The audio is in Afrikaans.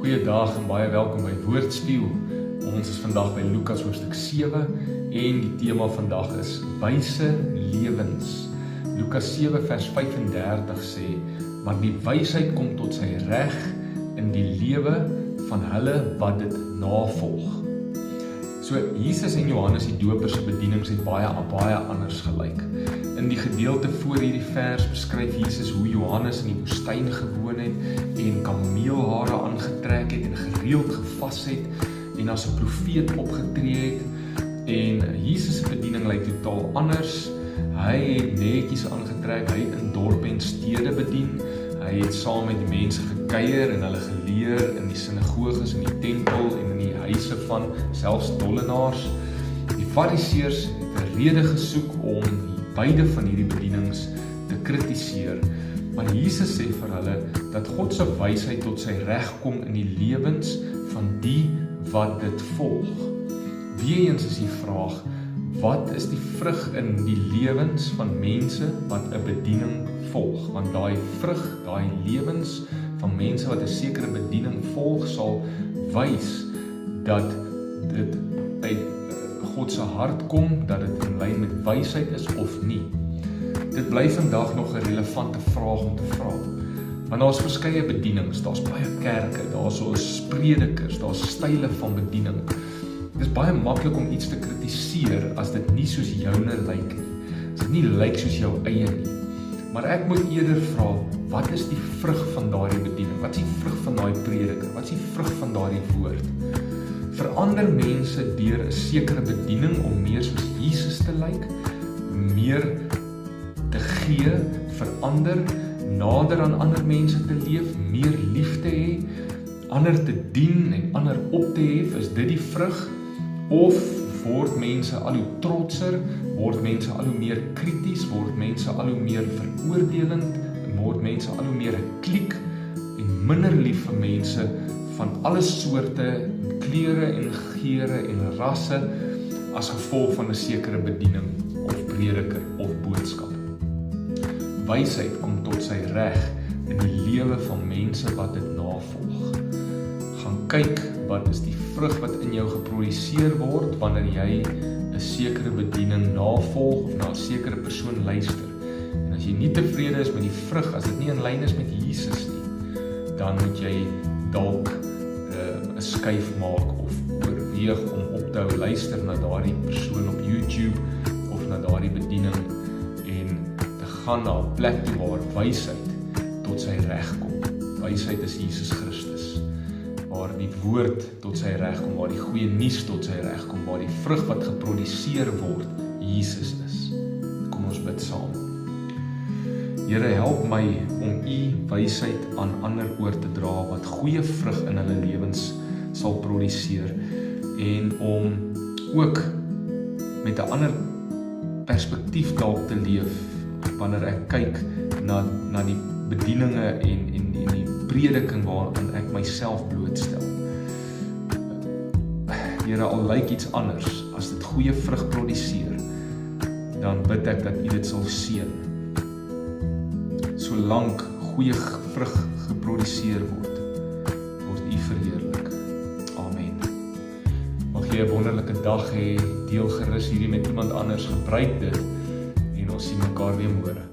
Goeiedag en baie welkom by Woordspieël. Ons is vandag by Lukas hoofstuk 7 en die tema vandag is wyse lewens. Lukas 7 vers 35 sê, maar die wysheid kom tot sy reg in die lewe van hulle wat dit navolg. So Jesus en Johannes die Doper se bedienings het baie anders gelyk. In die gedeelte voor hierdie vers beskryf Jesus hoe Johannes in die woestyn gewoon het en kameelhare aangetrek het en gereeld gevas het en as 'n profeet opgetree het. En Jesus se bediening lyk totaal anders. Hy het netjies aangetrek, hy het in dorpe en stede bedien. Hy het saam met die mense gekuier en hulle geleer in die sinagoges, in die tempel en in die huise van selfs tollenaars. Die fariseërs het 'n rede gesoek om beide van hierdie bedienings te kritiseer. Maar Jesus sê vir hulle dat God se wysheid tot sy reg kom in die lewens van die wat dit volg. Weereens is die vraag, wat is die vrug in die lewens van mense wat 'n bediening volg? Want daai vrug, daai lewens van mense wat 'n sekere bediening volg, sal wys dat dit uit God se hart kom, dat dit in lyn met wysheid is of nie. Dit bly vandag nog 'n relevante vraag om te vra. Want daar's verskeie bedienings, daar's baie kerke, daar's predikers, daar's style van bediening. Dit is baie maklik om iets te kritiseer as dit nie soos joune lyk nie. As dit nie lyk soos jou eie nie. Maar ek moet eerder vra, wat is die vrug van daardie bediening? Wat is die vrug van daai prediker? Wat is die vrug van daardie woord? Verander mense deur 'n sekere bediening om meer soos Jesus te lyk, meer te gee, verander, nader aan ander mense te leef, meer lief te hê, ander te dien en ander op te hef, is dit die vrug? Of word mense al hoe trotser, word mense al hoe meer krities, word mense al hoe meer veroordelend, word mense al hoe meer 'n kliek en minder lief vir mense van alle soorte, kleure en geure en rasse as gevolg van 'n sekere bediening of prediker of boodskap. Wysheid kom tot sy reg in die lewe van mense wat dit navolg. Gaan kyk wat is die vrug wat in jou geproduseer word wanneer jy 'n sekere bediening navolg of na 'n sekere persoon luister. En as jy nie tevrede is met die vrug, as dit nie in lyn is met Jesus nie, dan moet jy dalk 'n skuif maak of oorweeg om op te hou luister na daardie persoon op YouTube of na daardie bediening en te gaan na 'n plek toe waar wysheid tot sy reg kom. Wysheid is Jesus Christus. Waar die woord tot sy reg kom, waar die goeie nuus tot sy reg kom, waar die vrug wat geproduseer word, Jesus is. Kom ons bid saam. Here, help my om u wysheid aan ander oor te dra wat goeie vrug in hulle lewens sal produseer en om ook met 'n ander perspektief dalk te leef wanneer ek kyk na die bedieninge en die prediking waaraan ek myself blootstel. Here, al lyk iets anders, as dit goeie vrug produseer, dan bid ek dat u dit sal seën. Solank goeie vrug geproduseer word u verheerlik. Amen. Mag jy 'n wonderlike dag hê, deel gerus hierdie met iemand anders, gebruik dit en ons sien mekaar weer môre.